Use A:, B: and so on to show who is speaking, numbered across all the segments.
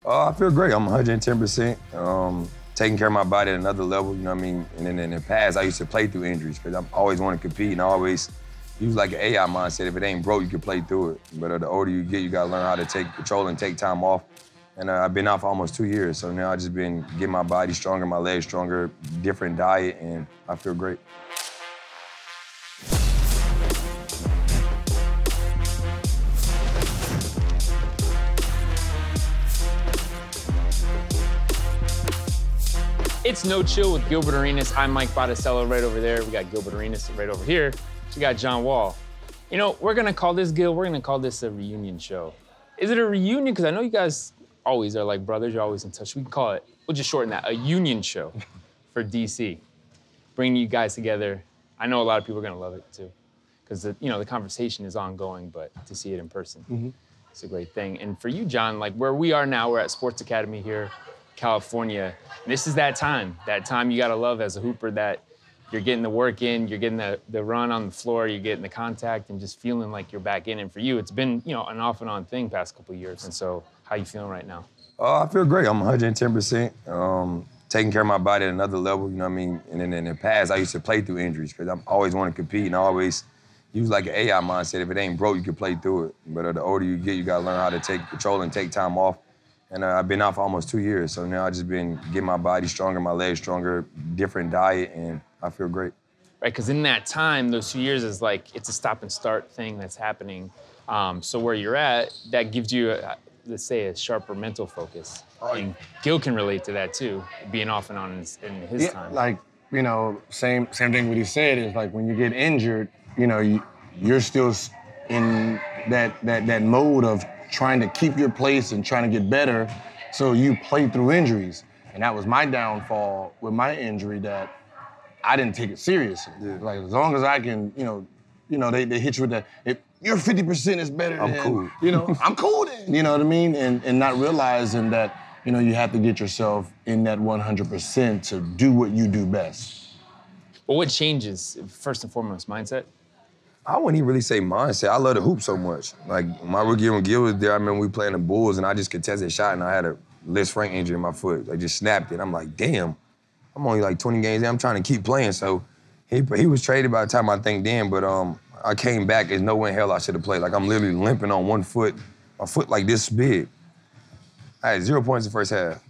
A: I feel great. I'm 110%. Taking care of my body at another level, you know what I mean? And then in the past, I used to play through injuries because I always want to compete and I always use like an AI mindset. If it ain't broke, you can play through it. But the older you get, you gotta learn how to take control and take time off. And I've been out for almost 2 years, so now I just been getting my body stronger, my legs stronger, different diet, and I feel great.
B: It's No Chill with Gilbert Arenas. I'm Mike Botticello right over there. We got Gilbert Arenas right over here. We got John Wall. You know, we're gonna call this, Gil, we're gonna call this a reunion show. Is it a reunion? Because I know you guys always are like brothers, you're always in touch. We can call it, we'll just shorten that, a union show for DC. Bringing you guys together. I know a lot of people are gonna love it too. Because the conversation is ongoing, but to see it in person, it's a great thing. And for you, John, like where we are now, we're at Sports Academy here, California. And this is that time you gotta love as a hooper, that you're getting the work in, you're getting the run on the floor, you're getting the contact and just feeling like you're back in. And for you, it's been, an off and on thing past couple of years. And so how you feeling right now?
A: I feel great. I'm 110%. Taking care of my body at another level, you know what I mean? And then in the past, I used to play through injuries because I always want to compete and I always use like an AI mindset. If it ain't broke, you can play through it. But the older you get, you gotta learn how to take control and take time off. And I've been out for almost 2 years, so now I've just been getting my body stronger, my legs stronger, different diet, and I feel great.
B: Right, because in that time, those 2 years is like, it's a stop and start thing that's happening. So where you're at, that gives you, let's say, a sharper mental focus. And Gil can relate to that too, being off and on in his time.
C: Like, same thing what he said is like when you get injured, you're still in that mode of trying to keep your place and trying to get better, so you play through injuries. And that was my downfall with my injury, that I didn't take it seriously. Yeah. Like, as long as I can, they hit you with that, if your 50% is better
A: I'm
C: than,
A: cool.
C: I'm cool then, you know what I mean? And not realizing that, you have to get yourself in that 100% to do what you do best.
B: Well, what changes, first and foremost, mindset?
A: I wouldn't even really say mindset. I love to hoop so much. Like, my rookie year when Gil was there, I remember we playing the Bulls and I just contested a shot and I had a Liz Frank injury in my foot. I just snapped it. I'm like, damn, I'm only like 20 games in. I'm trying to keep playing. So he was traded by the time I think then, but I came back. There's no way in hell I should have played. Like, I'm literally limping on one foot, my foot like this big. I had 0 points in the first half.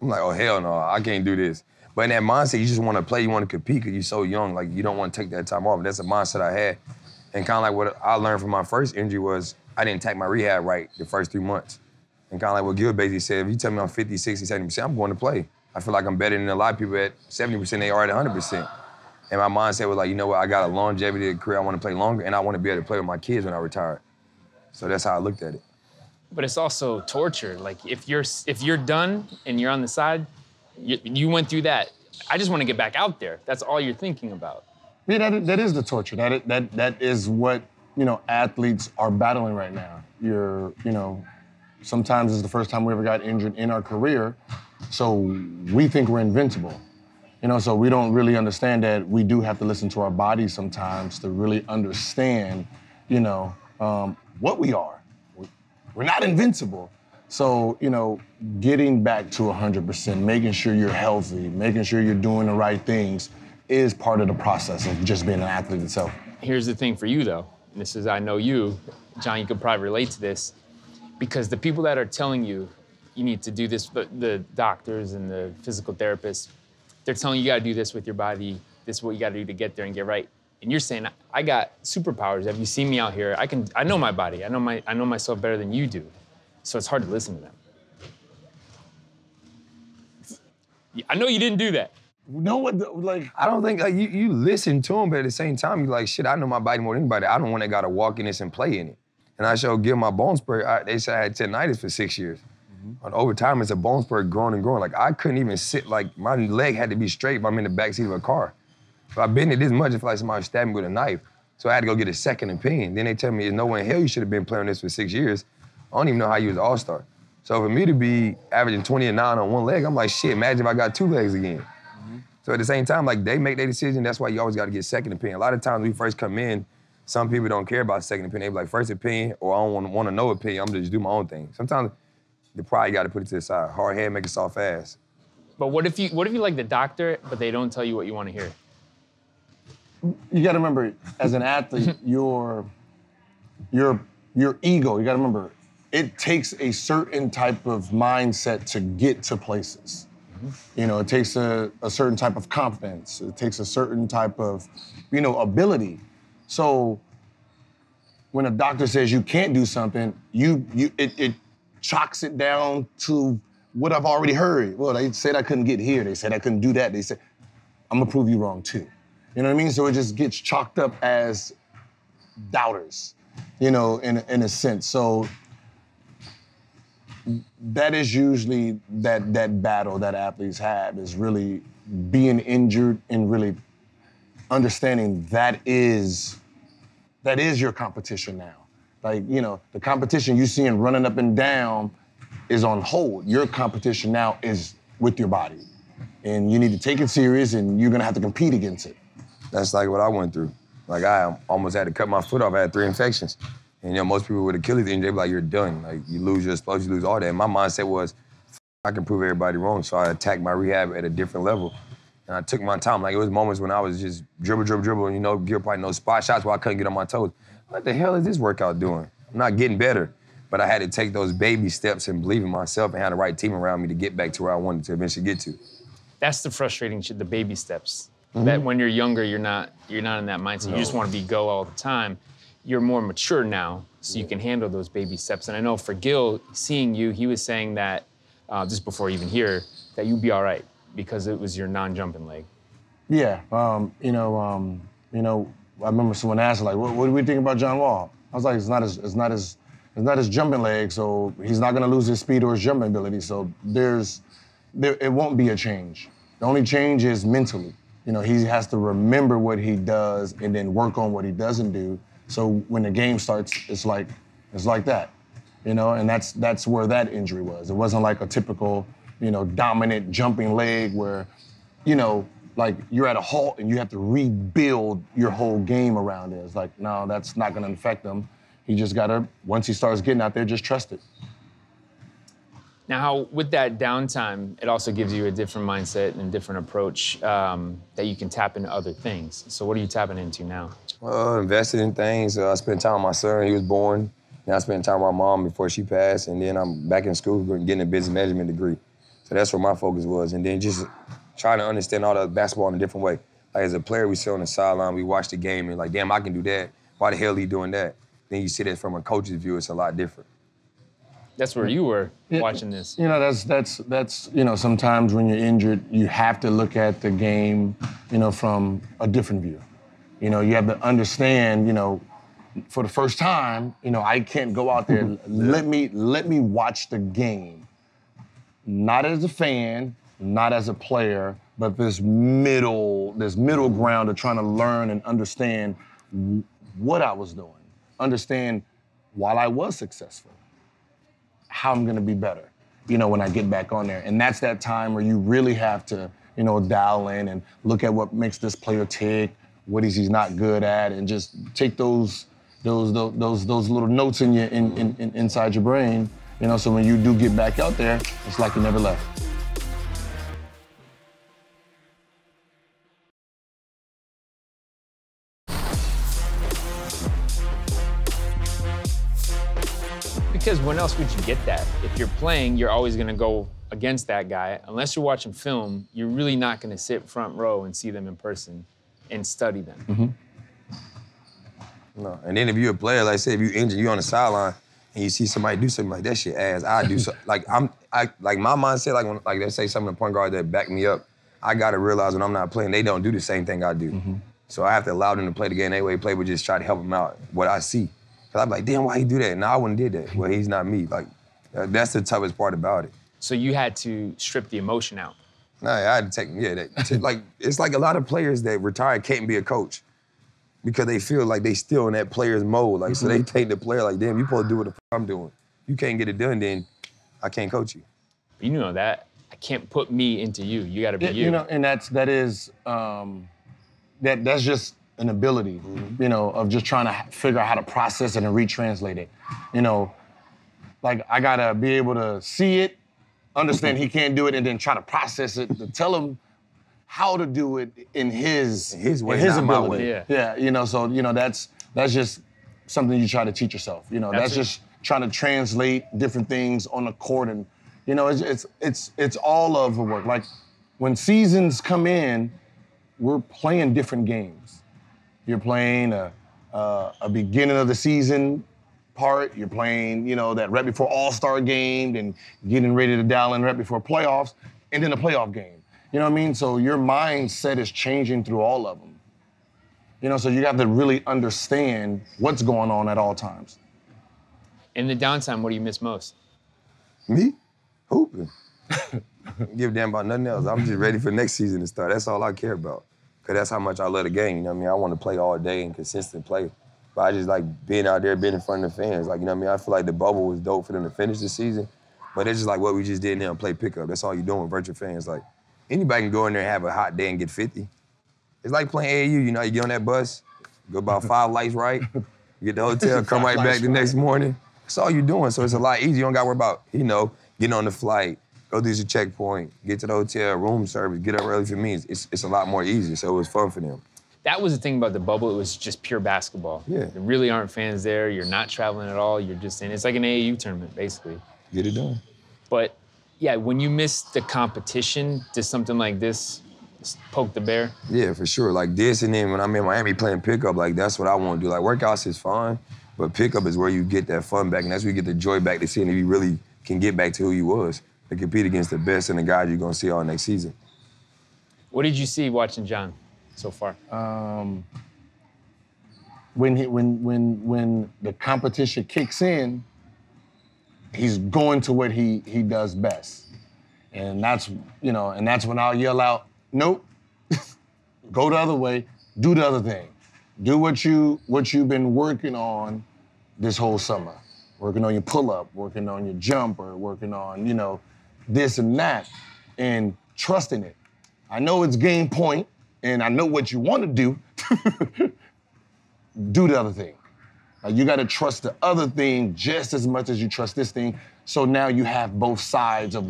A: I'm like, oh, hell no, I can't do this. But in that mindset, you just want to play, you want to compete because you're so young. Like, you don't want to take that time off. That's the mindset I had. And kind of like what I learned from my first injury was I didn't take my rehab right the first 3 months. And kind of like what Gil basically said, if you tell me I'm 50, 60, 70%, I'm going to play. I feel like I'm better than a lot of people at 70%, they are at 100%. And my mindset was like, you know what, I got a longevity career, I want to play longer, and I want to be able to play with my kids when I retire. So that's how I looked at it.
B: But it's also torture. Like, if you're done and you're on the side, you went through that. I just want to get back out there. That's all you're thinking about.
C: Yeah, that is the torture. That is what, athletes are battling right now. Sometimes it's the first time we ever got injured in our career, so we think we're invincible. So we don't really understand that we do have to listen to our bodies sometimes to really understand, what we are. We're not invincible. So, getting back to 100%, making sure you're healthy, making sure you're doing the right things is part of the process of just being an athlete itself.
B: Here's the thing for you, though. And this is, I know you, John, you could probably relate to this, because the people that are telling you need to do this, the doctors and the physical therapists, they're telling you got to do this with your body, this is what you got to do to get there and get right. And you're saying, I got superpowers. Have you seen me out here? I know my body. I know myself better than you do. So it's hard to listen to them. I know you didn't do that.
C: No one,
A: I don't think, you listen to them, but at the same time, you're like, shit, I know my body more than anybody. I don't want to gotta walk in this and play in it. And I showed Gil my bone spur. They said I had tendinitis for 6 years. Over time, it's a bone spur growing and growing. Like, I couldn't even sit, like, my leg had to be straight if I'm in the backseat of a car. If I bend it this much, it feel like somebody stabbed me with a knife. So I had to go get a second opinion. Then they tell me, there's no way in hell you should have been playing this for 6 years. I don't even know how you was an all-star. So for me to be averaging 20 and 9 on one leg, I'm like, shit, imagine if I got 2 legs again. So at the same time, like, they make their decision. That's why you always got to get second opinion. A lot of times when we first come in, some people don't care about second opinion. They be like, first opinion, or I don't want to know opinion. I'm gonna just do my own thing. Sometimes the pride, you got to put it to the side. Hard head, make it soft ass.
B: But what if you like the doctor, but they don't tell you what you want to hear?
C: You got to remember, as an athlete, your ego. You got to remember, it takes a certain type of mindset to get to places. You know, it takes a certain type of confidence. It takes a certain type of, ability. So when a doctor says you can't do something, it chalks it down to what I've already heard. Well, they said I couldn't get here. They said I couldn't do that. They said, I'm gonna prove you wrong too. You know what I mean? So it just gets chalked up as doubters, in a sense. So that is usually that battle that athletes have, is really being injured and really understanding that is your competition now. Like, the competition you seeing running up and down is on hold. Your competition now is with your body. And you need to take it serious, and you're gonna have to compete against it.
A: That's like what I went through. Like, I almost had to cut my foot off. I had 3 infections. And most people with Achilles injury, they be like, you're done. Like, you lose your explosive, you lose all that. And my mindset was, I can prove everybody wrong. So I attacked my rehab at a different level. And I took my time. Like, it was moments when I was just dribble, and Gilbert probably knows spot shots where I couldn't get on my toes. What the hell is this workout doing? I'm not getting better. But I had to take those baby steps and believe in myself and have the right team around me to get back to where I wanted to eventually get to.
B: That's the frustrating shit, the baby steps. That when you're younger, you're not in that mindset. No. You just want to be go all the time. You're more mature now, so you can handle those baby steps. And I know for Gil, seeing you, he was saying that, just before even here, that you'd be all right because it was your non-jumping leg.
C: Yeah, I remember someone asked, like, what do we think about John Wall? I was like, it's not his jumping leg, so he's not gonna lose his speed or his jumping ability. So it won't be a change. The only change is mentally. He has to remember what he does and then work on what he doesn't do. So when the game starts, it's like that, and that's where that injury was. It wasn't like a typical, dominant jumping leg where, like you're at a halt and you have to rebuild your whole game around it. It's like, no, that's not gonna affect him. He just gotta, once he starts getting out there, just trust it.
B: Now, with that downtime, it also gives you a different mindset and a different approach that you can tap into other things. So what are you tapping into now?
A: Invested in things. I spent time with my son. He was born. Then I spent time with my mom before she passed. And then I'm back in school getting a business management degree. So that's where my focus was. And then just trying to understand all the basketball in a different way. Like, as a player, we sit on the sideline, we watch the game, and like, damn, I can do that. Why the hell are you doing that? Then you see that from a coach's view, it's a lot different.
B: That's where you were watching this.
C: That's sometimes when you're injured, you have to look at the game, from a different view. You have to understand, for the first time, I can't go out there. Let me watch the game. Not as a fan, not as a player, but this middle ground of trying to learn and understand what I was doing. Understand while I was successful, how I'm gonna be better, when I get back on there. And that's that time where you really have to, dial in and look at what makes this player tick, what he's not good at, and just take those little notes in your inside your brain, so when you do get back out there, it's like you never left.
B: Because when else would you get that? If you're playing, you're always gonna go against that guy. Unless you're watching film, you're really not gonna sit front row and see them in person and study them.
A: No, and then if you're a player, like I said, if you're injured, you're on the sideline, and you see somebody do something like that shit ass, I do so, like my mindset, like they say something to point guard that back me up, I gotta realize when I'm not playing, they don't do the same thing I do. So I have to allow them to play the game their way, play, but just try to help them out, what I see. Cause I'm like, damn, why he do that? No, I wouldn't did that. Well, he's not me. Like, that's the toughest part about it.
B: So you had to strip the emotion out.
A: Nah, I had to take, like, it's like a lot of players that retire can't be a coach because they feel like they still in that player's mode. Like, so they take the player like, damn, you supposed to do what the fuck I'm doing. You can't get it done, then I can't coach you.
B: You know that. I can't put me into you. You gotta be you.
C: And that's just an ability, of just trying to figure out how to process it and retranslate it. like I gotta be able to see it, understand he can't do it, and then try to process it to tell him how to do it in his
A: way,
C: in his
A: not my
C: ability.
A: way.
C: Yeah, you know, so you know that's just something you try to teach yourself. You know, that's just trying to translate different things on the court, and you know, it's all of the work. Like when seasons come in, we're playing different games. You're playing a beginning of the season part. You're playing, you know, that right before All-Star game, and getting ready to dial in right before playoffs, and then a playoff game. You know what I mean? So your mindset is changing through all of them. You know, so you have to really understand what's going on at all times.
B: In the downtime, what do you miss most?
A: Me? Hooping. Give a damn about nothing else. I'm just ready for next season to start. That's all I care about. Because that's how much I love the game, you know what I mean? I want to play all day and consistent play. But I just like being out there, being in front of the fans. Like, you know what I mean? I feel like the bubble was dope for them to finish the season. But it's just like what we just did now, play pickup. That's all you're doing with virtual fans. Like, anybody can go in there and have a hot day and get 50. It's like playing AAU, you know, you get on that bus, go about 5 lights right, get the hotel, come right back the next morning. That's all you're doing, so it's a lot easier. You don't gotta worry about, you know, getting on the flight, go through your checkpoint, get to the hotel, room service, get up early for me. It's a lot more easier, so it was fun for them.
B: That was the thing about the bubble, it was just pure basketball.
A: Yeah.
B: There really aren't fans there, you're not traveling at all, you're just in, it's like an AAU tournament, basically.
A: Get it done.
B: But yeah, when you miss the competition, does something like this poke the bear?
A: Yeah, for sure. Like this, and then when I'm in Miami playing pickup, like that's what I want to do. Like workouts is fine, but pickup is where you get that fun back, and that's where you get the joy back to seeing if you really can get back to who you was and compete against the best and the guys you're gonna see all next season.
B: What did you see watching John so far?
C: When the competition kicks in, he's going to what he does best. And that's, you know, and that's when I'll yell out, nope, go the other way, do the other thing. Do what you've been working on this whole summer. Working on your pull-up, working on your jumper, working on, you know, this and that, and trusting it. I know it's game point, and I know what you want to do. Do the other thing. You got to trust the other thing just as much as you trust this thing. So now you have both sides of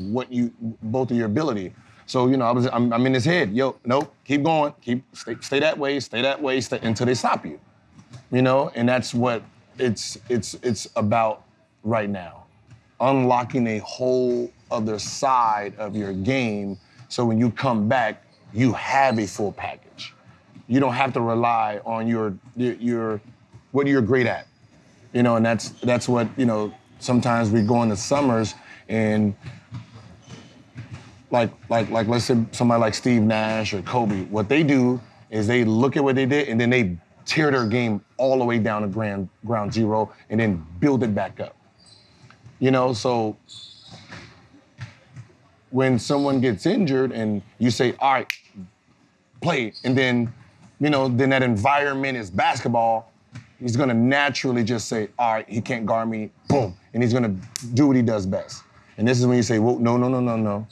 C: both of your ability. So you know, I'm in his head. Yo, nope, keep going, stay that way, until they stop you. You know, and that's what it's about right now. Unlocking a whole other side of your game, so when you come back, you have a full package. You don't have to rely on your what you're great at. You know, and that's what, you know, sometimes we go into summers and like let's say somebody like Steve Nash or Kobe, what they do is they look at what they did and then they tear their game all the way down to ground zero and then build it back up. You know, so when someone gets injured and you say, all right, play, and then, you know, then that environment is basketball, he's gonna naturally just say, all right, he can't guard me, boom, and he's gonna do what he does best. And this is when you say, well, no.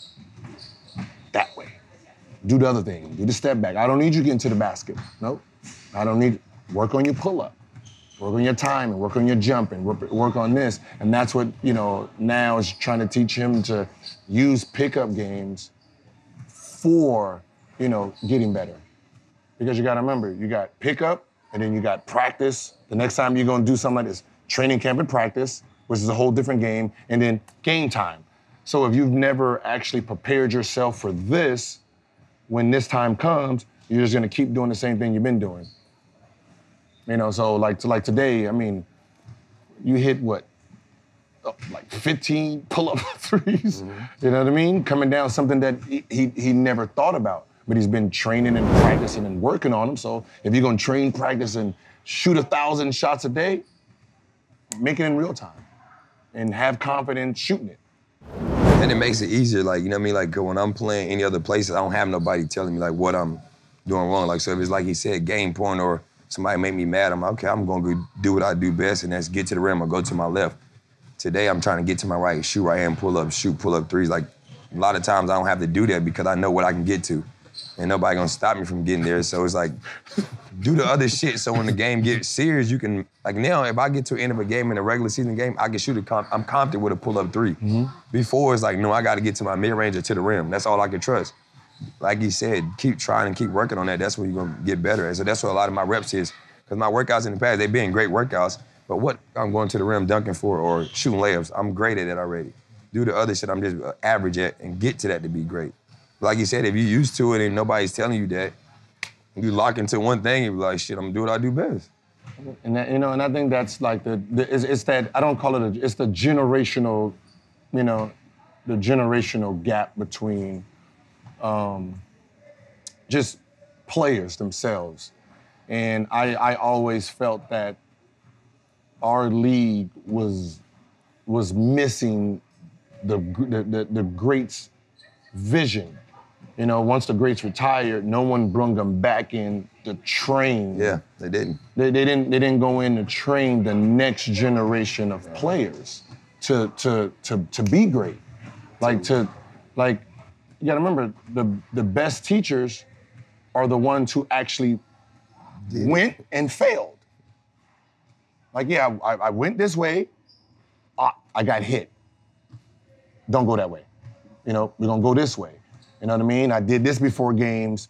C: That way. Do the other thing, do the step back. I don't need you getting to the basket. Nope, I don't need, work on your pull-up, work on your timing, work on your jumping, work on this. And that's what, you know, now is trying to teach him to use pickup games for, you know, getting better. Because you gotta remember, you got pickup, and then you got practice. The next time you're gonna do something like this, training camp and practice, which is a whole different game, and then game time. So if you've never actually prepared yourself for this, when this time comes, you're just gonna keep doing the same thing you've been doing. You know, so like today, I mean, you hit what? Like 15 pull-up threes, you know what I mean? Coming down, something that he never thought about. But he's been training and practicing and working on them. So if you're gonna train, practice, and shoot 1,000 shots a day, make it in real time and have confidence shooting it.
A: And it makes it easier, like, you know what I mean? Like when I'm playing any other places, I don't have nobody telling me like what I'm doing wrong. Like, so if it's like he said, game point, or somebody make me mad, I'm like, okay, I'm gonna go do what I do best, and that's get to the rim or go to my left. Today, I'm trying to get to my right, shoot right hand, pull up, shoot, pull up threes. Like, a lot of times I don't have to do that because I know what I can get to. and nobody gonna stop me from getting there. So it's like, do the other shit so when the game gets serious, you can, like now, if I get to the end of a game in a regular season game, I can shoot I'm confident with a pull-up three. Before, it's like, no, I gotta get to my mid-range or to the rim. That's all I can trust. Like he said, keep trying and keep working on that. That's where you're gonna get better at. So that's what a lot of my reps is. Because my workouts in the past, they've been great workouts, but what I'm going to the rim dunking for or shooting layups, I'm great at it already. Do the other shit I'm just average at and get to that to be great. Like you said, if you're used to it and nobody's telling you that, you lock into one thing, you be like, shit, I'm gonna do what I do best.
C: And that, and I think that's like it's that, I don't call it it's the generational, the generational gap between just players themselves. And I always felt that our league was missing the greats' vision. Once the greats retired, no one brought them back in to train.
A: Yeah, they didn't.
C: They didn't go in to train the next generation of players to be great. You gotta remember, the best teachers are the ones who actually went and failed. Like, yeah, I went this way, I got hit. Don't go that way. We're gonna go this way. You know what I mean? I did this before games,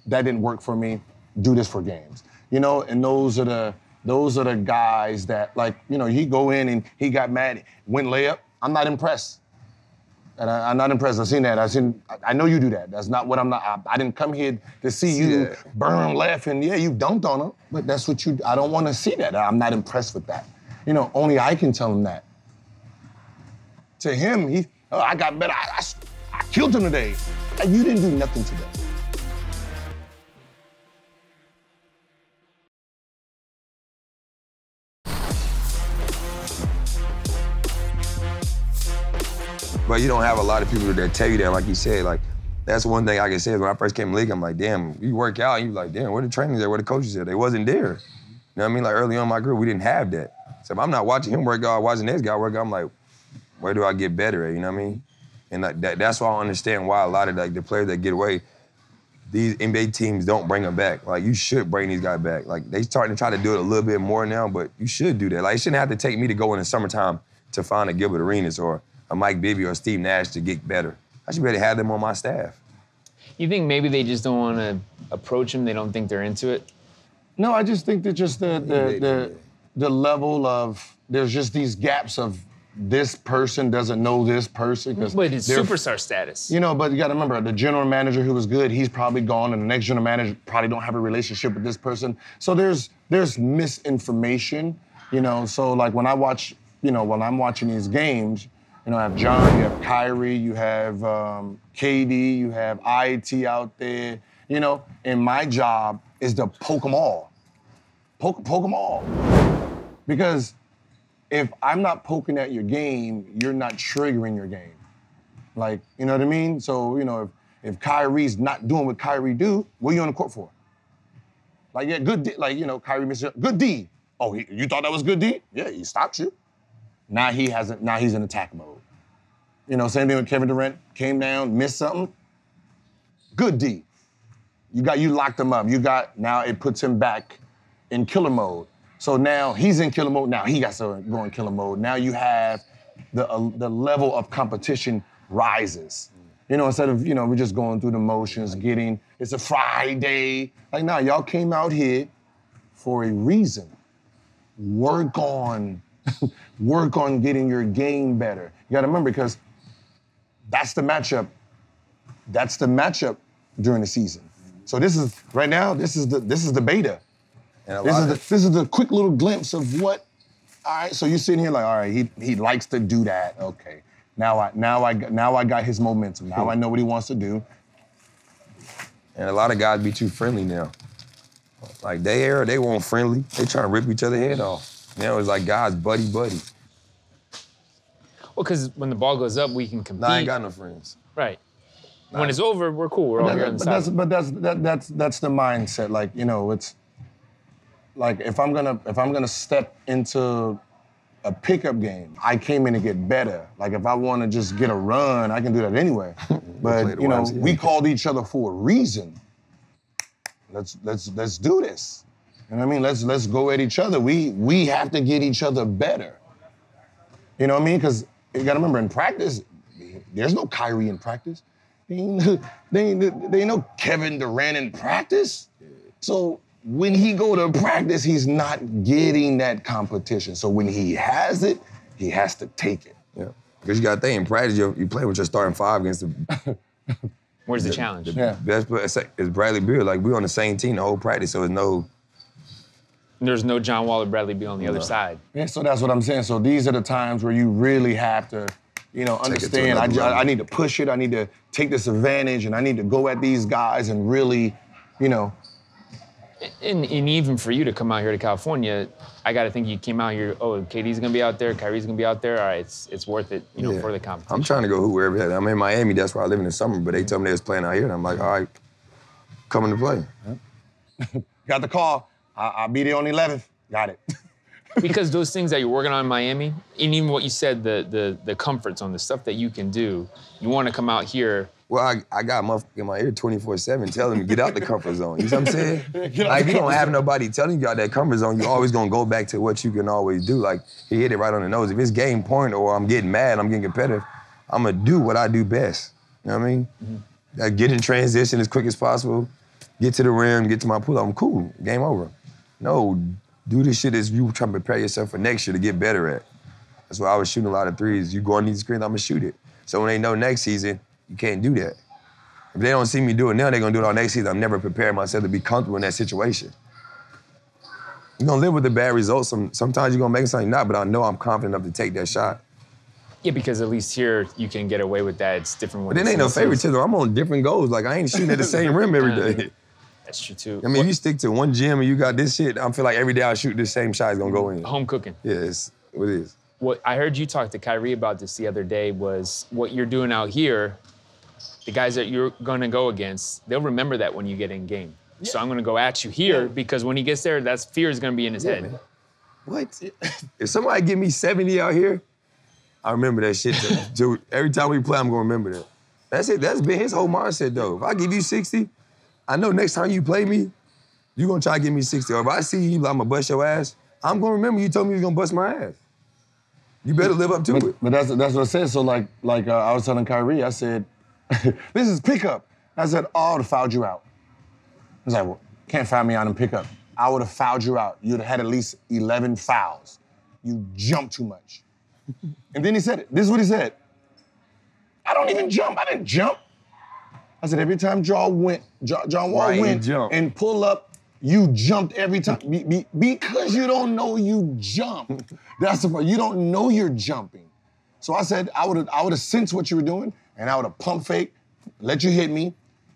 C: that didn't work for me, do this for games. And those are the guys that, he go in and he got mad, went layup, I'm not impressed. And I'm not impressed. I've seen that. I know you do that. That's not what I didn't come here to see you burn laughing. Yeah, you dunked on him, but that's what I don't want to see that. I'm not impressed with that. Only I can tell him that. To him, I got better. I killed him today. You didn't do nothing today.
A: But you don't have a lot of people that tell you that, like you said. Like, that's one thing I can say is when I first came to the league, I'm like, damn, you work out, and you're like, damn, where the trainers at, where the coaches at? They wasn't there. You know what I mean? Like, early on in my career, we didn't have that. So if I'm not watching him work out, watching this guy work out, I'm like, where do I get better at, you know what I mean? And that's why I understand why a lot of the players that get away, these NBA teams don't bring them back. Like, you should bring these guys back. Like, they starting to try to do it a little bit more now, but you should do that. Like, it shouldn't have to take me to go in the summertime to find a Gilbert Arenas or a Mike Bibby or a Steve Nash to get better. I should be able to have them on my staff.
B: You think maybe they just don't want to approach him? They don't think they're into it?
C: No, I just think that just the level of, there's just these gaps of this person doesn't know this person.
B: But it's superstar status.
C: But you gotta remember, the general manager who was good, he's probably gone, and the next general manager probably don't have a relationship with this person. So there's misinformation, So like when I watch, when I'm watching these games, I have John, you have Kyrie, you have KD, you have IT out there, and my job is to poke them all. Poke them all. Because if I'm not poking at your game, you're not triggering your game. Like, you know what I mean? So, if Kyrie's not doing what Kyrie do, what are you on the court for? Like, yeah, good D, Kyrie misses, good D. Oh, you thought that was good D? Yeah, he stopped you. Now he's in attack mode. Same thing with Kevin Durant, came down, missed something. Good D. You locked him up. Now it puts him back in killer mode. So now he's in killer mode. Now he got to go in killer mode. Now you have the level of competition rises. Instead of, we're just going through the motions, it's a Friday. Like, nah, y'all came out here for a reason. Work on getting your game better. You gotta remember, because that's the matchup during the season. So this is the beta. This is the quick little glimpse of what. All right, so you're sitting here like, all right, he likes to do that. Okay, now I got his momentum. Now I know what he wants to do.
A: And a lot of guys be too friendly now. Like, they weren't friendly. They trying to rip each other head off. Now it's like guys buddy.
B: Well, because when the ball goes up, we can compete.
A: Nah, I ain't got no friends.
B: Right. When it's over, we're cool. We're all here on the side.
C: But that's the mindset. Like, it's like if I'm gonna step into a pickup game, I came in to get better. Like, if I want to just get a run, I can do that anyway. But we called each other for a reason. let's do this. You know what I mean? Let's go at each other. We have to get each other better. You know what I mean? Because you gotta remember, in practice, there's no Kyrie in practice. They ain't no Kevin Durant in practice. So when he go to practice, he's not getting that competition. So when he has it, he has to take it.
A: Yeah. Because you got to think, in practice, you play with your starting five against the...
B: Where's the challenge?
A: Best player is Bradley Beal. Like, we on the same team the whole practice, so
B: there's no John Wall or Bradley Beal on the other side.
C: Yeah, so that's what I'm saying. So these are the times where you really have to, understand. I need to push it. I need to take this advantage, and I need to go at these guys and really,
B: And even for you to come out here to California, I got to think you came out here, KD's going to be out there, Kyrie's going to be out there. All right, it's worth it, for the competition.
A: I'm trying to go wherever. I'm in Miami, that's where I live in the summer, but they told me they was playing out here, and I'm like, all right, coming to play.
C: Yeah. Got the call. I'll be there on the 11th. Got it.
B: Because those things that you're working on in Miami, and even what you said, the comfort zone, the stuff that you can do, you want to come out here.
A: Well, I got a motherfucker in my ear 24/7 telling me, get out the comfort zone. You see what I'm saying? Like, if you don't have nobody telling you out that comfort zone, you're always gonna go back to what you can always do. Like, he hit it right on the nose. If it's game point or I'm getting mad, I'm getting competitive, I'm gonna do what I do best. You know what I mean? Mm-hmm. Get in transition as quick as possible, get to the rim, get to my pull-up, I'm cool, game over. No, do this shit as you trying to prepare yourself for next year to get better at. That's why I was shooting a lot of threes. You go on these screens, I'm gonna shoot it. So when they know next season, you can't do that. If they don't see me do it now, they're gonna do it all next season. I'm never preparing myself to be comfortable in that situation. You're gonna live with the bad results. Sometimes you're gonna make something not, but I know I'm confident enough to take that shot.
B: Yeah, because at least here you can get away with that. It's different when
A: But then ain't no favoritism. I'm on different goals. Like, I ain't shooting at the same rim every day.
B: That's true too.
A: I mean, if you stick to one gym and you got this shit, I feel like every day I shoot the same shot is gonna go in.
B: Home cooking.
A: Yeah, it's what it is.
B: What I heard you talk to Kyrie about this the other day was what you're doing out here. The guys that you're gonna go against, they'll remember that when you get in game. Yeah. So I'm gonna go at you here because when he gets there, that fear is gonna be in his head. Man.
A: What? If somebody give me 70 out here, I remember that shit. Every time we play, I'm gonna remember that. That's it. That's been his whole mindset, though. If I give you 60, I know next time you play me, you're gonna try to give me 60. Or if I see you, I'm gonna bust your ass, I'm gonna remember you told me you was gonna bust my ass. You better live up to it.
C: But that's what I said. So like I was telling Kyrie, I said, this is pickup. I said, I would have fouled you out. I was like, well, can't foul me out in pickup. I would have fouled you out. You'd have had at least 11 fouls. You jump too much. And then he said it. This is what he said. I don't even jump. I didn't jump. I said, every time John Wall went and pull up, you jumped every time. Because you don't know you jump. That's the part. You don't know you're jumping. So I said, I would have sensed what you were doing, and I would have pump fake, let you hit me,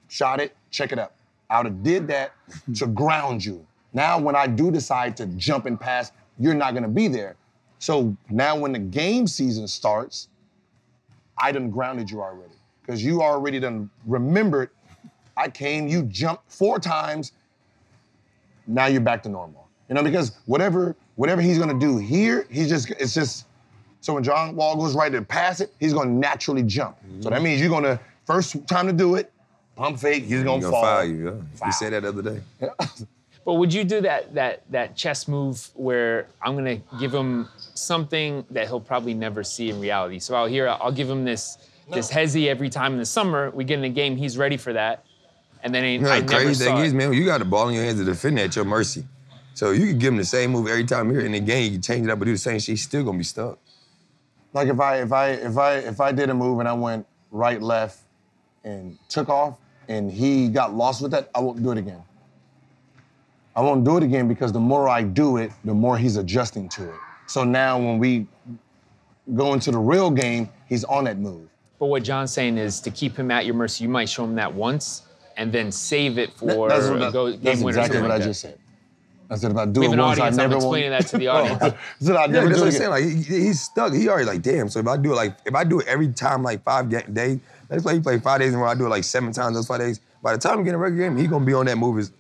C: shot it, check it up. I would have did that to ground you. Now when I do decide to jump and pass, you're not gonna be there. So now when the game season starts, I done grounded you already. Because you already done remembered, I came, you jumped 4 times, now you're back to normal. Because whatever he's gonna do here, it's just, so when John Wall goes right to pass it, he's gonna naturally jump. Mm-hmm. So that means you're gonna, first time to do it, pump fake, he's gonna fall.
A: Foul you, yeah. You said that the other day.
B: Yeah. But would you do that chess move where I'm gonna give him something that he'll probably never see in reality? So out here, I'll give him this hezzy every time in the summer. We get in a game, he's ready for that. And then I never
A: crazy
B: saw
A: thing
B: it.
A: is, man, you got the ball in your hands to defend at your mercy. So you can give him the same move every time here in the game, you can change it up and do the same shit, he's still gonna be stuck.
C: Like if I did a move and I went right, left, and took off, and he got lost with that, I won't do it again. I won't do it again because the more I do it, the more he's adjusting to it. So now when we go into the real game, he's on that move.
B: But what John's saying is to keep him at your mercy, you might show him that once and then save it for
C: game winner. That's exactly what I just said. I said, if I do it once, I never won't.
B: I'm explaining that to the audience.
C: I said, I'd never do it again.
A: Like, he's stuck. He already like, damn. So if I do it every time, like 5 days, let's play, he play 5 days in a row, I do it like 7 times those 5 days. By the time we get in a regular game, he's gonna be on that move.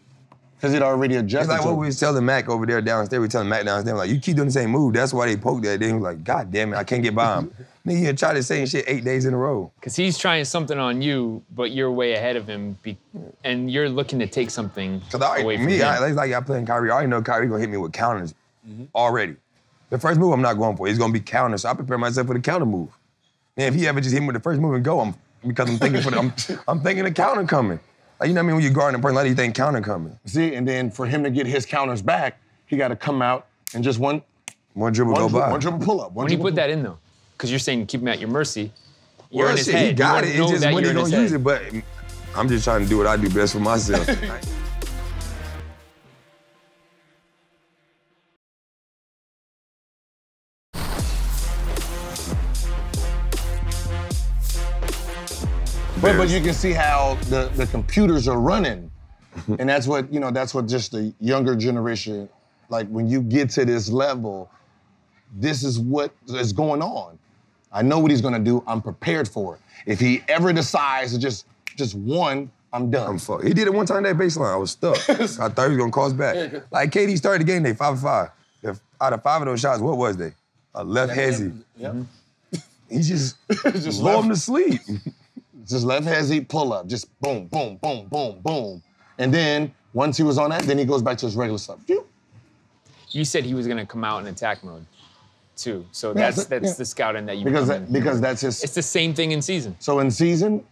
C: Because he'd already adjusted.
A: It's like what we was telling Mac over there downstairs. We telling Mac downstairs, like, you keep doing the same move. That's why they poked that. Then he was like, God damn it, I can't get by him. Then he try the same shit 8 days in a row.
B: Because he's trying something on you, but you're way ahead of him. and you're looking to take something away from
A: me,
B: him.
A: it's like I playing Kyrie. I already know Kyrie gonna hit me with counters already. The first move I'm not going for. It's gonna be counter, so I prepare myself for the counter move. And if he ever just hit me with the first move and go, I'm thinking I'm thinking the counter coming. Like, you know what I mean? When you're guarding a person, like you think counter coming.
C: See, and then for him to get his counters back, he got to come out and just one
A: dribble go by.
C: One dribble pull up.
B: When you put that in though, because you're saying keep him at your mercy. You're in his
A: Shit,
B: head.
A: he got it.
B: You
A: It's just
B: that
A: when
B: you're
A: he
B: in his
A: gonna use
B: head.
A: it, but I'm just trying to do what I do best for myself.
C: But you can see how the computers are running. And that's what just the younger generation, like when you get to this level, this is what is going on. I know what he's gonna do, I'm prepared for it. If he ever decides to just one, I'm done.
A: I'm fucked. He did it one time that baseline, I was stuck. I thought he was gonna cross back. Like KD started the game, they 5-5. Out of 5 of those shots, what was they? A left hezzy.
C: Yep.
A: He just lulled him to sleep.
C: Just left hezzy, pull up, just boom, boom, boom, boom, boom. And then once he was on that, then he goes back to his regular stuff. Phew.
B: You said he was gonna come out in attack mode, too. So
C: Yeah,
B: that's the scouting that you
C: because that's his.
B: It's the same thing in season.
C: So in season,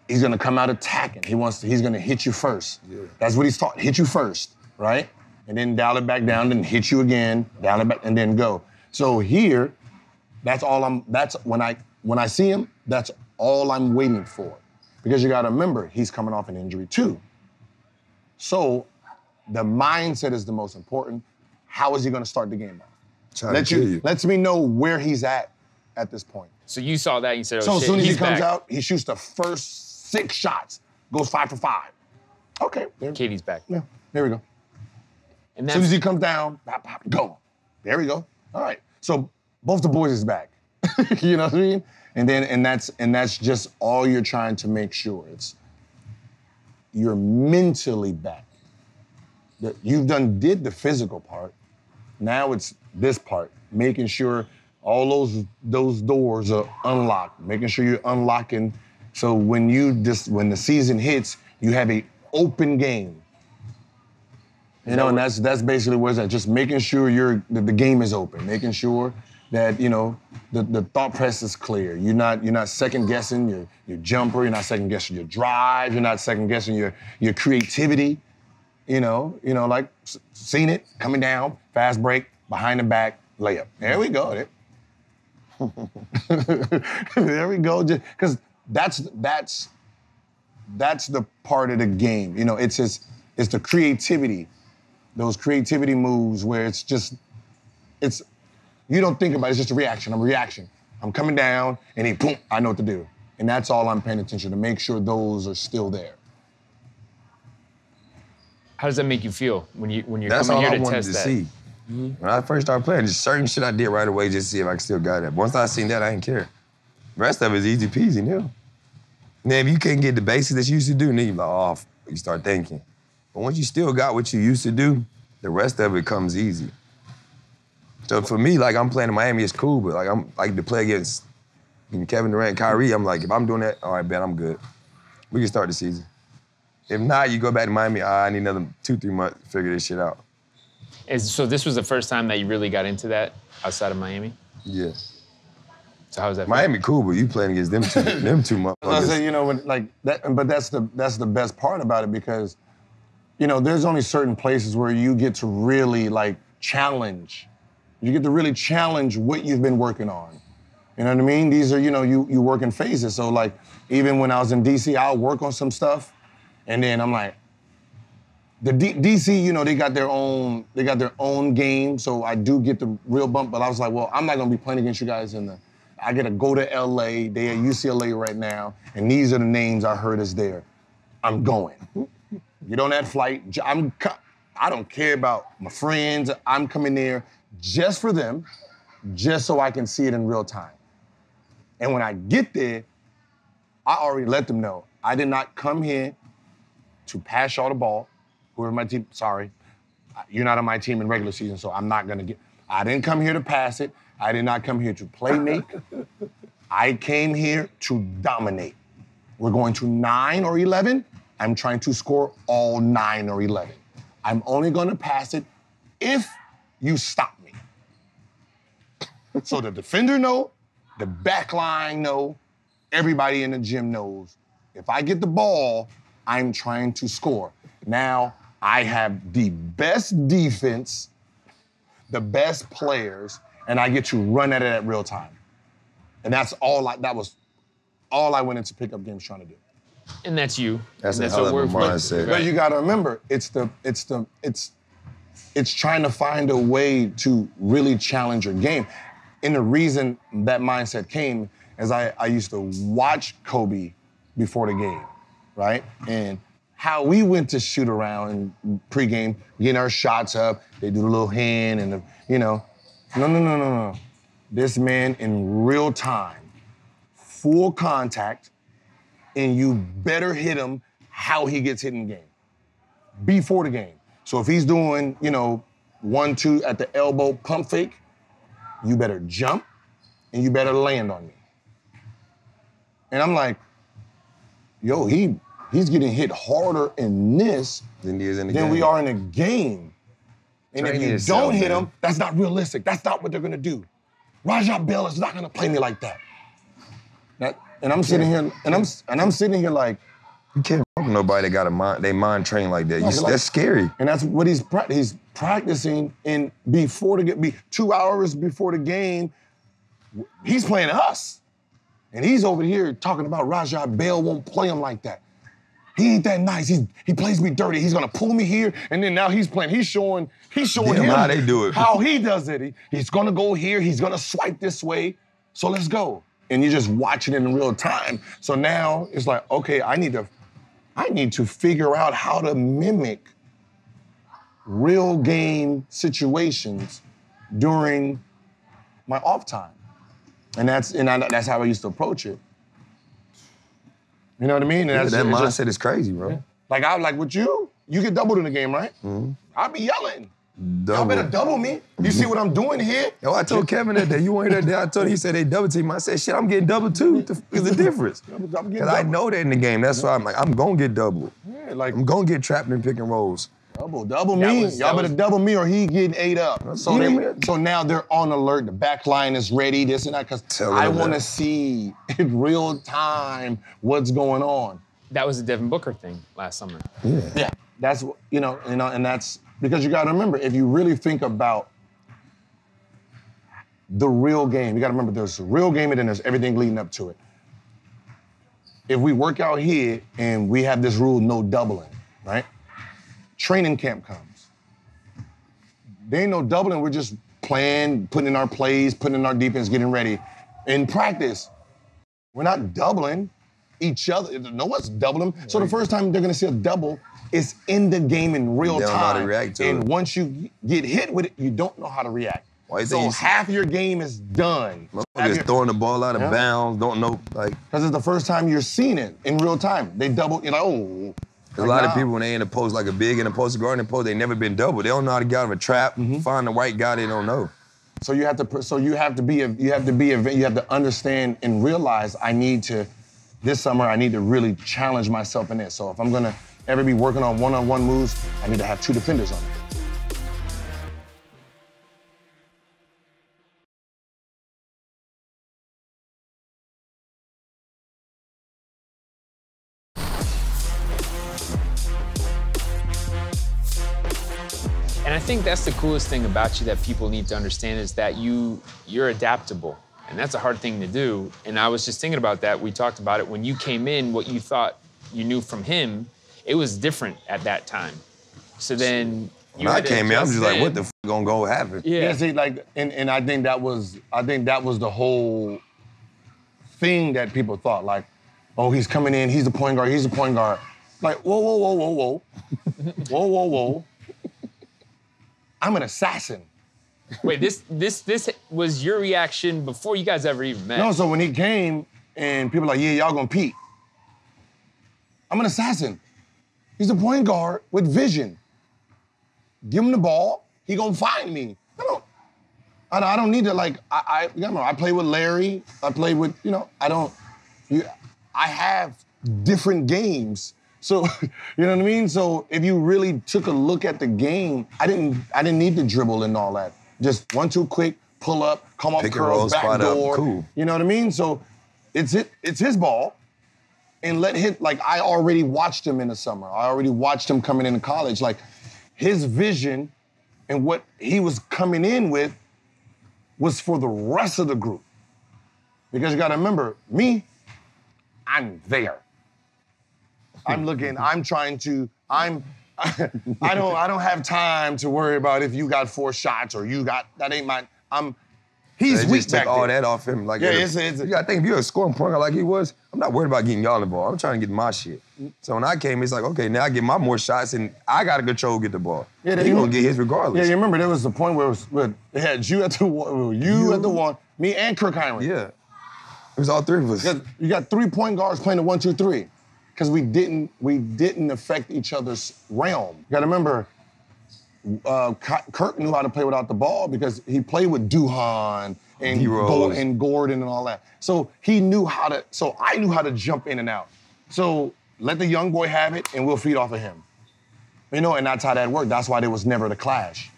C: he's gonna come out attacking. He's gonna hit you first. Yeah. That's what he's taught. Hit you first, right? And then dial it back down, then hit you again, dial it back, and then go. So here, that's when I see him, that's all I'm waiting for. Because you gotta remember, he's coming off an injury too. So the mindset is the most important. How is he gonna start the game off? Lets me know where he's at this point.
B: So you saw that and you said, oh
C: so
B: shit,
C: as soon as he
B: he's
C: comes
B: back.
C: out, he shoots the first 6 shots, goes 5 for 5. Okay.
B: Katie's back.
C: Yeah, there we go.
B: And
C: As soon as he comes down, pop, pop, go. There we go. All right. So both the boys is back. You know what I mean? And that's just all you're trying to make sure. You're mentally back. You've did the physical part. Now it's this part, making sure all those doors are unlocked, making sure you're unlocking. So when the season hits, you have an open game. You know, and that's basically where it's at. Just making sure that the game is open, making sure that the thought press is clear. You're not second guessing your jumper. You're not second guessing your drive. You're not second guessing your creativity. Like seen it coming down, fast break, behind the back, layup. There we go. There we go. Because that's the part of the game. It's the creativity. Those creativity moves where you don't think about it, it's just a reaction. I'm coming down, and boom, I know what to do. And that's all I'm paying attention to make sure those are still there.
B: How does that make you feel when you're
A: That's
B: coming
A: all
B: here
A: I
B: to
A: wanted
B: test
A: to
B: that?
A: see. When I first started playing, just certain shit I did right away just to see if I still got it. Once I seen that, I didn't care. The rest of it is easy peasy now. Now, if you can't get the basics that you used to do, then you're like, oh, you start thinking. But once you still got what you used to do, the rest of it comes easy. So for me, like I'm playing in Miami, it's cool, but like I'm like to play against Kevin Durant, Kyrie, I'm like, if I'm doing that, all right, Ben, I'm good. We can start the season. If not, you go back to Miami, I need another 2-3 months to figure this shit out.
B: So this was the first time that you really got into that outside of Miami?
A: Yeah.
B: So how was that?
A: Miami cool, but you playing against them two motherfuckers.
C: I say, but that's the best part about it because, there's only certain places where you get to really challenge. You get to really challenge what you've been working on. You know what I mean? These are, you work in phases. So even when I was in DC, I'll work on some stuff, and then I'm like, the DC, they got their own game, so I do get the real bump. But I was like, well, I'm not gonna be playing against you guys I gotta go to LA. They're at UCLA right now, and these are the names I heard is there. I'm going. Get on that flight. I don't care about my friends. I'm coming there just for them, just so I can see it in real time. And when I get there, I already let them know I did not come here to pass y'all the ball. Whoever my team, sorry, you're not on my team in regular season, so I'm not gonna I didn't come here to pass it. I did not come here to play make. I came here to dominate. we're going to 9 or 11, I'm trying to score all 9 or 11. I'm only gonna pass it if you stop me. So the defender know, the back line know, everybody in the gym knows. If I get the ball, I'm trying to score. Now, I have the best defense, the best players, and I get to run at it at real time. And that was all I went into pickup games trying to do.
B: And that's you.
A: That's
B: and
A: a hell of a mindset.
C: But you gotta remember, it's trying to find a way to really challenge your game. And the reason that mindset came is I used to watch Kobe before the game, right? And how we went to shoot around in pregame, getting our shots up, they do the little hand and no. This man in real time, full contact, and you better hit him how he gets hit in the game, before the game. So if he's doing, 1-2 at the elbow pump fake, you better jump and you better land on me. And I'm like, yo, he's getting hit harder in this
A: than he is in the
C: than
A: game.
C: we are in a game. And
A: Train
C: if you
A: yourself,
C: don't hit
A: man.
C: him, that's not realistic. That's not what they're gonna do. Rajah Bell is not gonna play me like that. And I'm sitting here, and I'm sitting here like,
A: You can't fuck with nobody that got they mind trained like that. That's scary.
C: and that's what he's practicing in before 2 hours before the game. He's playing us, and he's over here talking about Rajah Bell won't play him like that. He ain't that nice. He plays me dirty. He's gonna pull me here, and then now he's playing. He's showing
A: Damn,
C: him
A: how they do it.
C: how he does it. He's gonna go here. He's gonna swipe this way. So let's go. And you're just watching it in real time. So now it's like, okay, I need to figure out how to mimic real game situations during my off time. And that's how I used to approach it. You know what I mean? And
A: That
C: it's
A: mindset is crazy, bro.
C: like with you get doubled in the game, right?
A: Mm-hmm.
C: I'll be yelling. Y'all
A: Double.
C: better double me. You see what I'm doing here?
A: Yo, I told Kevin that day. You weren't that day. I told him, he said they double team. I said, shit, I'm getting double too. What the fuck is the difference? Because I know that in the game. That's why I'm like, I'm going to get double.
C: Yeah, like,
A: I'm going to get trapped in pick and rolls.
C: double me. Y'all better double me or he getting ate up. So now they're on alert. The back line is ready, this and that, because I want to see in real time what's going on.
B: That was the Devin Booker thing last summer.
C: Yeah. That's, and that's, because you got to remember, if you really think about the real game, you got to remember there's a real game and then there's everything leading up to it. If we work out here and we have this rule, no doubling, right? Training camp comes. There ain't no doubling, we're just playing, putting in our plays, putting in our defense, getting ready. In practice, we're not doubling each other. No one's doubling them. So the first time they're gonna see a double is in the game in real
A: They don't know
C: time.
A: how to react to
C: and
A: it.
C: once you get hit with it, you don't know how to react.
A: Why you
C: So
A: think you-
C: half your game is done.
A: Motherfuckers throwing the ball out of bounds, don't know, like.
C: Because it's the first time you're seeing it in real time. They double, you're like, oh.
A: A lot of people, when they in the post, like a big in the post, guard in the post, they never been double. They don't know how to get out of a trap, find the right guy they don't know.
C: So you have to understand and realize this summer I need to really challenge myself in this. So if I'm gonna ever be working on one-on-one moves, I need to have 2 defenders on me.
B: And I think that's the coolest thing about you that people need to understand is that you're adaptable. And that's a hard thing to do. And I was just thinking about that. We talked about it. When you came in, what you thought you knew from him, it was different at that time. So then
A: When I came in, I'm just like, what the f gonna go happen?
B: Yeah.
C: See, like, and I think that was the whole thing that people thought, like, oh, he's coming in, he's the point guard. Like, whoa. Whoa. I'm an assassin.
B: Wait, this was your reaction before you guys ever even met?
C: No, so when he came and people were like, yeah, y'all gonna compete. I'm an assassin. He's a point guard with vision. Give him the ball, he gonna find me. I don't need to, like, I play with Larry, I play with, I have different games. So, you know what I mean? So if you really took a look at the game, I didn't need to dribble and all that. Just 1-2 quick, pull up, come off curl, back door.
A: Cool.
C: You know what I mean? So it's his ball. And let him, like, I already watched him in the summer. I already watched him coming into college. Like, his vision and what he was coming in with was for the rest of the group. Because you gotta remember, me, I'm there. I'm looking, I'm trying to, I don't have time to worry about if you got 4 shots or you got, that ain't my, he's weak
A: just take
C: back
A: all
C: there.
A: that off him. Like,
C: Yeah,
A: you gotta think, if you're a scoring point guard like he was, I'm not worried about getting y'all the ball. I'm trying to get my shit. So when I came, it's like, okay, now I get my more shots and I gotta get the ball. Yeah, he's gonna get his regardless.
C: Yeah, you remember there was the point where it had you at the one, me and Kirk Heinrich.
A: Yeah, it was all 3 of us.
C: You got 3 point guards playing the 1-2-3 because we didn't affect each other's realm. You gotta remember, Kirk knew how to play without the ball because he played with Duhan and Gordon and all that. So he knew how to, so I knew how to jump in and out. So let the young boy have it and we'll feed off of him. You know, and that's how that worked. That's why there was never the clash.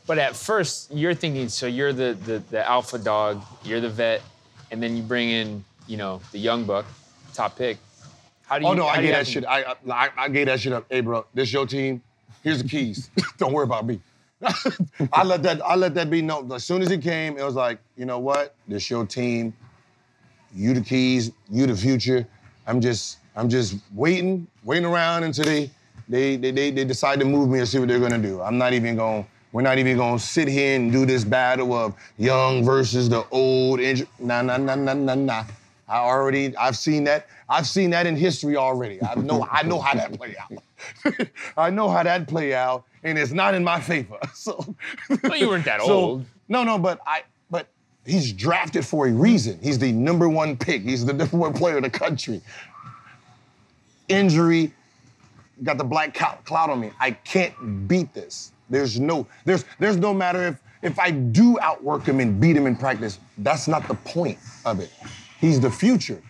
B: But at first, you're thinking, so you're the alpha dog, you're the vet, and then you bring in, you know, the young buck, top pick. How do you?
C: Oh no, I gave that shit. I gave that shit up. Hey, bro, this your team. Here's the keys. Don't worry about me. I let that be known. As soon as he came, it was like, you know what? This your team. You the keys. You the future. I'm just waiting around until they decide to move me and see what they're gonna do. We're not even gonna sit here and do this battle of young versus the old. Nah. I've seen that. I've seen that in history already. I know how that play out. I know how that play out, and it's not in my favor. So,
B: well, you weren't that old.
C: No, but he's drafted for a reason. He's the #1 pick. He's the #1 player in the country. Injury, got the black cloud on me. I can't beat this. There's no matter if I do outwork him and beat him in practice. That's not the point of it. He's the future.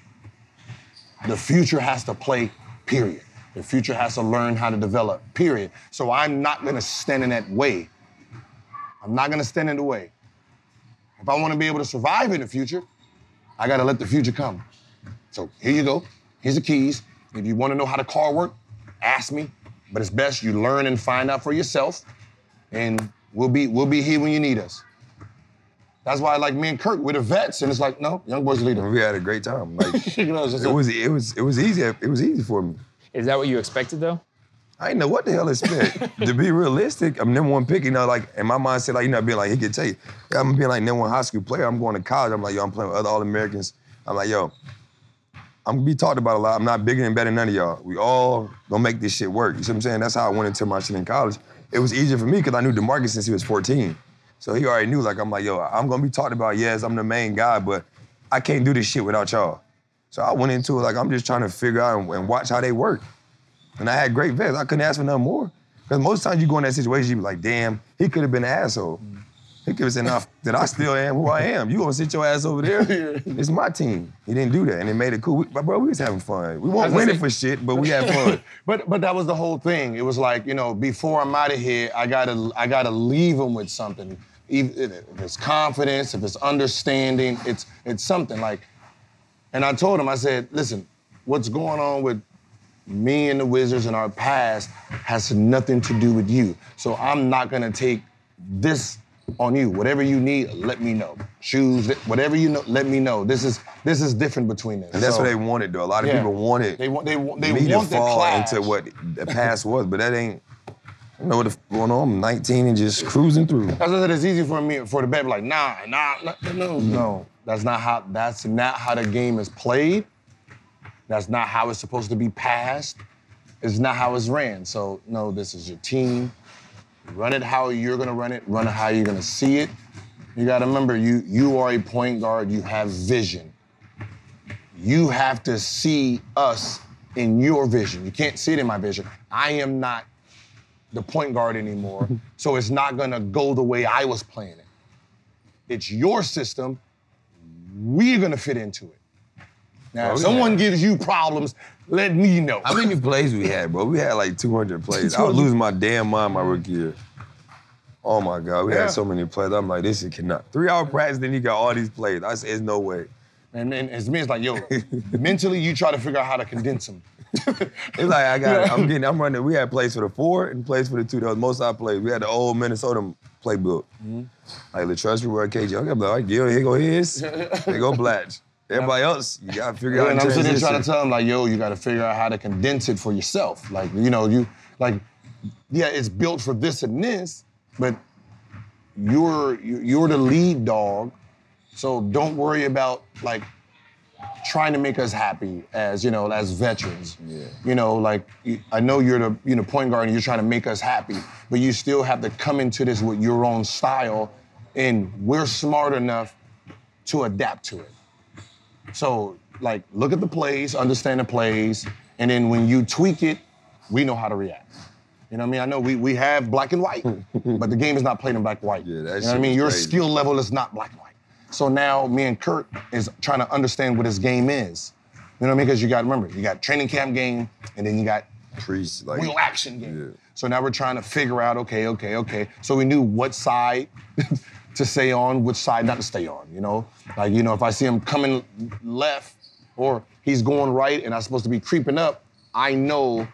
C: The future has to play, period. The future has to learn how to develop, period. So I'm not gonna stand in that way. I'm not gonna stand in the way. If I wanna be able to survive in the future, I gotta let the future come. So here you go. Here's the keys. If you wanna know how the car works, ask me. But it's best you learn and find out for yourself. And we'll be here when you need us. That's why, like, me and Kirk, we're the vets, and it's like, no, young boys leader.
A: We had a great time. Like,
C: You know,
A: it was easy. It was easy for me.
B: Is that what you expected, though?
A: I didn't know what the hell to expect. To be realistic, I'm #1 pick. You know, like, in my mindset, like, you know, being like, he could tell you, yeah, I'm being like #1 high school player. I'm going to college. I'm like, yo, I'm playing with other All-Americans. I'm like, yo, I'm gonna be talked about a lot. I'm not bigger and better than none of y'all. We all gonna make this shit work. You see what I'm saying? That's how I went into my shit in college. It was easier for me because I knew DeMarcus since he was 14. So he already knew, like, I'm like, yo, I'm gonna be talked about, yes, I'm the main guy, but I can't do this shit without y'all. So I went into it like, I'm just trying to figure out and watch how they work. And I had great vets. I couldn't ask for nothing more. Because most times you go in that situation, you be like, damn, he could have been an asshole. He could have said, nah, that I still am who I am. You gonna sit your ass over there? It's my team. He didn't do that, and it made it cool. Bro, we was having fun. We weren't winning for shit, but we had fun.
C: But that was the whole thing. It was like, you know, before I'm out of here, I gotta leave him with something. If it's confidence, if it's understanding, it's something like. And I told him, I said, listen, what's going on with me and the Wizards in our past has nothing to do with you. So I'm not gonna take this on you. Whatever you need, let me know. Shoes, whatever you know, let me know. This is different between us.
A: And that's what they wanted, though. A lot of people wanted me to fall into what the past was, but that ain't. I know what's going on. I'm 19 and just cruising through.
C: As I said, it's easy for me for the bet, like no. That's not how the game is played. That's not how it's supposed to be passed. It's not how it's ran. So no, this is your team. Run it how you're gonna run it how you're gonna see it. You gotta remember, you are a point guard, you have vision. You have to see us in your vision. You can't see it in my vision. I am not the point guard anymore, so it's not gonna go the way I was playing it. It's your system, we're gonna fit into it. Now, if someone gives you problems, let me know.
A: How many plays we had, bro? We had like 200 plays. I was losing my damn mind my rookie year. Oh my God, we had so many plays. I'm like, this shit cannot. 3-hour practice, then you got all these plays. I said, there's no way.
C: And as me, it's like, yo, mentally, you try to figure out how to condense them.
A: It's like, I'm running. We had plays for the 4 and plays for the 2. That was most of our plays. We had the old Minnesota playbook. Like, LaTrust, we were KJ. I'm like, all right, Gil, here go his. Here go Blatch. Everybody else, you gotta figure out.
C: And I'm sitting there trying to tell them, like, yo, you gotta figure out how to condense it for yourself. Like, yeah, it's built for this and this, but you're the lead dog, so don't worry about like trying to make us happy as as veterans. Yeah. I know you're the point guard and you're trying to make us happy, but you still have to come into this with your own style, and we're smart enough to adapt to it. So, like, look at the plays, understand the plays, and then when you tweak it, we know how to react. You know what I mean? I know we have black and white, but the game is not played in black and white.
A: Yeah,
C: you know what I mean? Your skill level is not black and white. So now me and Kurt is trying to understand what his game is. You know what I mean? Because you got to remember, you got training camp game, and then you got real action game. Yeah. So now we're trying to figure out, okay. So we knew what side to stay on, which side not to stay on, Like, if I see him coming left or he's going right and I'm supposed to be creeping up, I know,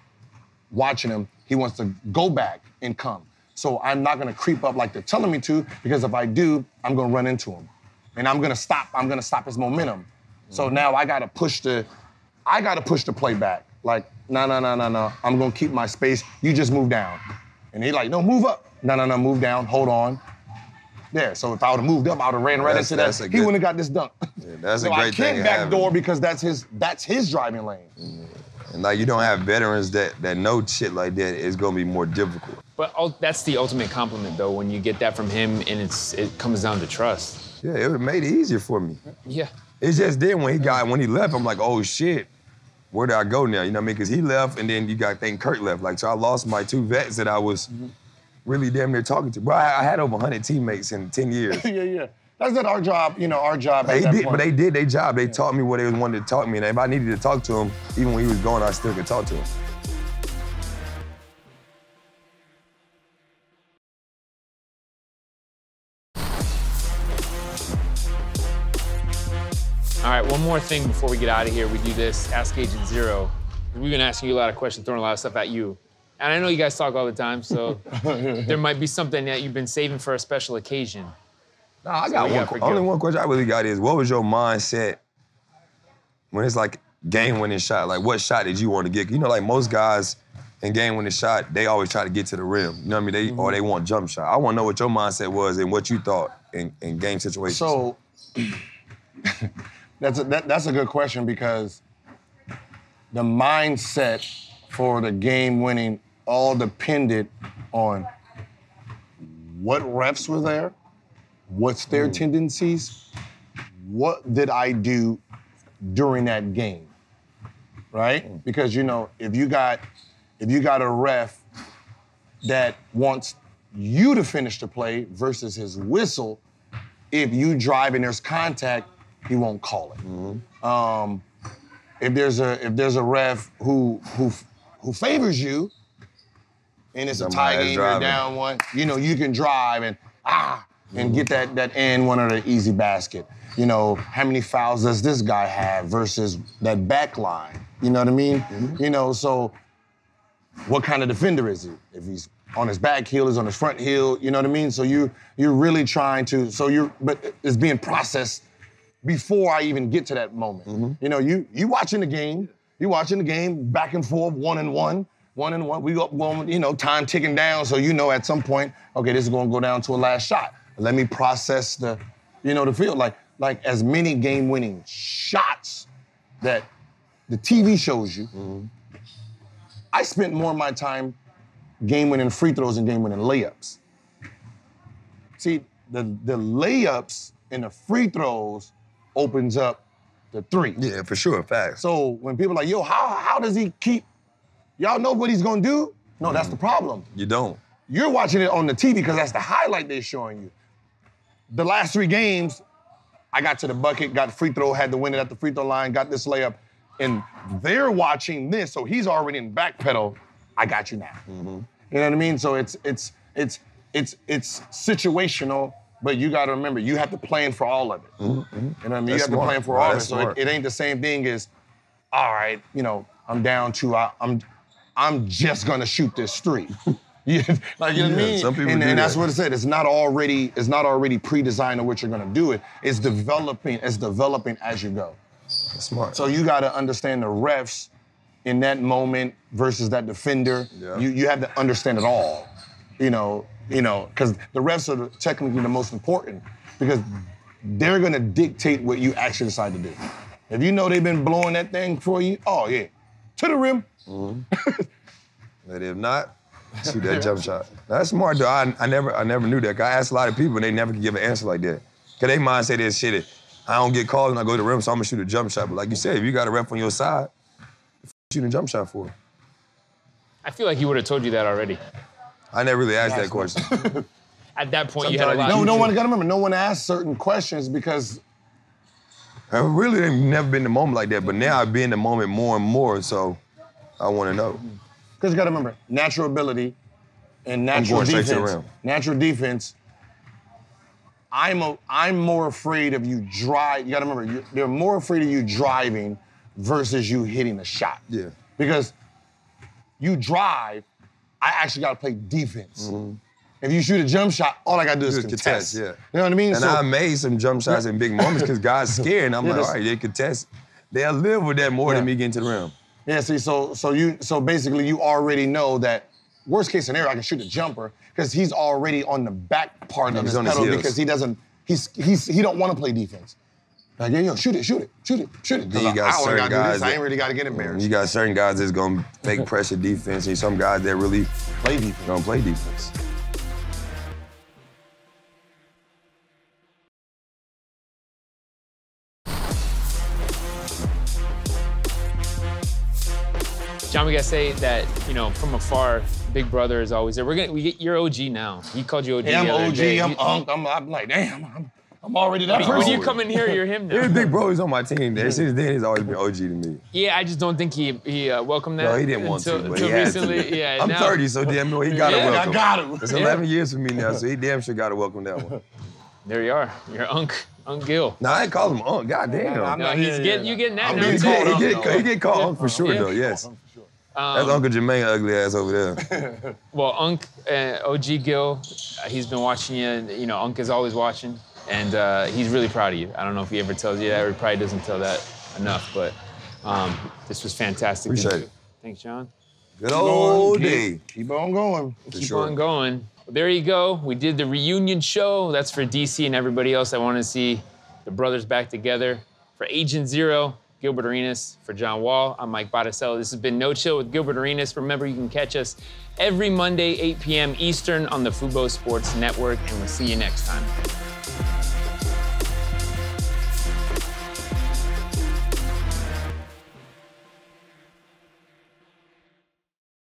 C: watching him, he wants to go back and come. So I'm not gonna creep up like they're telling me to, because if I do, I'm gonna run into him. And I'm gonna stop his momentum. So now I gotta push the play back. Like, no, I'm gonna keep my space, you just move down. And he like, no, move up. No, move down, hold on. Yeah, so if I would've moved up, I would've ran right into that. He wouldn't have got this dunk.
A: Yeah, that's a great thing.
C: I can't backdoor because that's his driving lane.
A: Yeah. And like, you don't have veterans that know shit like that, it's gonna be more difficult.
B: But that's the ultimate compliment, though, when you get that from him, and it comes down to trust.
A: Yeah, it made it easier for me.
B: Yeah.
A: It's just then when he left, I'm like, oh shit, where do I go now? You know what I mean? Because he left, and then you got to think Kurt left. Like, so I lost my 2 vets that I was really damn near talking to. Bro, I had over 100 teammates in 10 years.
C: Yeah. That's not our job, our job
A: at that point. But they did their job. They taught me what they wanted to talk to me. And if I needed to talk to him, even when he was gone, I still could talk to him.
B: All right, one more thing before we get out of here. We do this, Ask Agent Zero. We've been asking you a lot of questions, throwing a lot of stuff at you. And I know you guys talk all the time, so there might be something that you've been saving for a special occasion.
A: No, I got only one question I really got is, what was your mindset when it's like game-winning shot? Like, what shot did you want to get? Like most guys in game-winning shot, they always try to get to the rim. You know what I mean? Or they want jump shot. I want to know what your mindset was and what you thought in game situations.
C: So, that's a good question, because the mindset for the game-winning all depended on what refs were there, what's their tendencies, what did I do during that game, right? Because if you got a ref that wants you to finish the play versus his whistle, if you drive and there's contact, he won't call it. If there's a ref who favors you, and it's a tie game, you're down one, you can drive and get that and one or the easy basket. How many fouls does this guy have versus that back line? You know what I mean? So what kind of defender is he? If he's on his back heel, is on his front heel, you know what I mean? So you're really trying to, but it's being processed before I even get to that moment. You watching the game, back and forth, 1-and-1. We up one, time ticking down, so at some point, okay, this is gonna go down to a last shot. Let me process the field. Like as many game-winning shots that the TV shows you. I spent more of my time game-winning free throws and game-winning layups. See, the layups and the free throws opens up the 3.
A: Yeah, for sure, facts.
C: So when people are like, yo, how does he keep, y'all know what he's gonna do? No, that's the problem.
A: You don't.
C: You're watching it on the TV because that's the highlight they're showing you. The last 3 games, I got to the bucket, got the free throw, had to win it at the free throw line, got this layup, and they're watching this, so he's already in backpedal. I got you now. You know what I mean? So it's situational, but you got to remember you have to plan for all of it. You know what I mean? You have to plan for all of it. So it ain't the same thing as, all right, you know, I'm down to I'm just gonna shoot this three. Like, you know what I mean?
A: Some people
C: and
A: do
C: that's
A: that.
C: what it said. It's not already pre-designed on what you're gonna do it. It's developing as you go.
A: That's smart.
C: So you gotta understand the refs in that moment versus that defender.
A: Yeah.
C: You have to understand it all. You know, because the refs are technically the most important because they're gonna dictate what you actually decide to do. If you know they've been blowing that thing for you, oh yeah, to the rim.
A: But if not, shoot that jump shot. That's smart though. I never knew that. I asked a lot of people and they never could give an answer like that. Cause they mind say this shit. I don't get called when I go to the rim, so I'm gonna shoot a jump shot. But like you said, if you got a ref on your side, shoot a jump shot for.
B: I feel like he would have told you that already.
A: I never really asked that question.
B: At that point, you had a lot.
C: No one gotta remember. No one asked certain questions because
A: I really ain't never been in the moment like that. But now I be in the moment more and more, so I want to know.
C: Because you gotta remember, natural ability and natural
A: going straight
C: defense.
A: to the rim.
C: Natural defense. I'm more afraid of you drive. You gotta remember, they're more afraid of you driving versus you hitting a shot.
A: Yeah.
C: Because you drive, I actually gotta play defense. If you shoot a jump shot, all I gotta do is contest.
A: Yeah.
C: You know what I mean?
A: And I made some jump shots in big moments because guys scared. And I'm like, all right, they contest. They'll live with that more than me getting to the rim.
C: Yeah, see, so basically you already know that worst case scenario, I can shoot a jumper because he's already on the back part of his pedal because he don't want to play defense. Like, yo, shoot it.
A: Then you got certain guys
C: I ain't really gotta get embarrassed.
A: You got certain guys that's gonna fake pressure defense, and some guys that really
C: Play defense.
A: gonna play defense.
B: John, we gotta say that, you know, from afar, Big Brother is always there. You're OG now. He called you OG.
C: Yeah, I'm
B: the other
C: OG,
B: day.
C: I'm Unk. I'm like, damn, I'm already that person.
B: When you come in here, you're him now.
A: His big bro, he's on my team. Since then, he's always been OG to me.
B: Yeah, I just don't think he welcomed that.
A: No, he didn't want to, but he
B: until
A: had
B: recently.
A: to.
B: Yeah,
A: I'm
B: now,
A: 30, so damn no, he got to welcome.
C: I got him.
A: It's 11 years for me now, so he damn sure got to welcome that one.
B: There you are. You're Unk Gil.
A: Nah, I ain't call him Unk. God damn.
B: No, you getting that now
C: being
B: too.
C: called
A: He get called Unk for sure, though, yes. That's Uncle Jermaine ugly ass over there.
B: Well, Unk, OG Gil, he's been watching you. You know, Unk is always watching, and he's really proud of you. I don't know if he ever tells you that, or he probably doesn't tell that enough, but this was fantastic.
A: Appreciate it.
B: Thanks, John.
A: Good old day.
C: Keep on going.
B: Keep on going. Well, there you go. We did the reunion show. That's for DC and everybody else that want to see the brothers back together. For Agent Zero, Gilbert Arenas. For John Wall, I'm Mike Botticello. This has been No Chill with Gilbert Arenas. Remember, you can catch us every Monday, 8 p.m. Eastern on the Fubo Sports Network, and we'll see you next time.